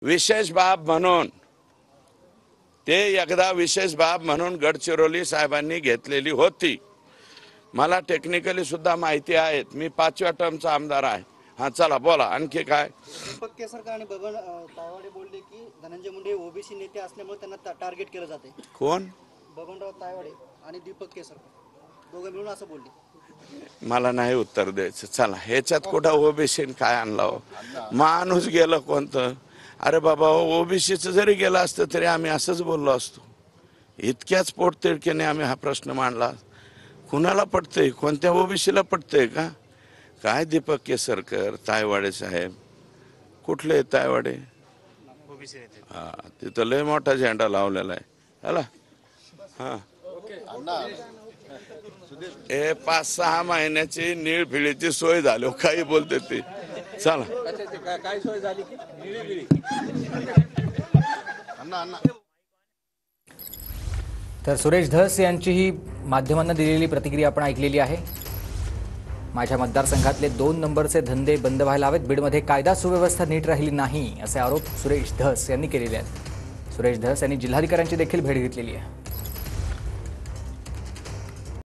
विशेष बाब म्हणून ते एकदा विशेष बाब म्हणून गडचिरोली साहेबांनी घेतलेली होती। मला टेक्निकली सुद्धा माहिती आहे, मी 5व्या टर्मचा आमदार आहे। हां चला बोला, आणखी काय? दीपक केसरकर आणि बबन तायवाडे बोलले की धनंजय मुंडे ओबीसी नेते असल्यामुळे त्यांना टार्गेट केलं जाते। कोण? बबनराव तायवाडे आणि दीपक केसरकर दोघं मिळून असं बोलले। मला नाही उत्तर द्यायचं। चला, ह्याच्यात कुठं ओबीसी काय आणलं? माणूस गेलं कोणतं? अरे बाबा, ओबीसीचं जरी गेलं असतं तरी आम्ही असंच बोललो असतो। इतक्याच पोटतिडकीने आम्ही हा प्रश्न मांडला। कुणाला पटतंय? कोणत्या ओबीसीला पटतंय का? काय दीपक केसरकर, तायवाडे साहेब कुठले तायवाडे? हा, तिथं लय मोठा झेंडा लावलेला आहे हला। हा, हे 5-6 महिन्याची निळफिळीची सोय झाली, काही बोलते ते। चला, काय सोय झाली की निळी तर सुरेश धस यांची ही माध्यमांना दिलेली प्रतिक्रिया आपण ऐकलेली आहे। माझ्या मतदारसंघातले 2 नंबरचे धंदे बंद व्हायला हवेत, बीडमध्ये कायदा सुव्यवस्था नीट राहिली नाही असे आरोप सुरेश धस यांनी केलेले आहेत। सुरेश धस यांनी जिल्हाधिकाऱ्यांची देखील भेट घेतलेली आहे।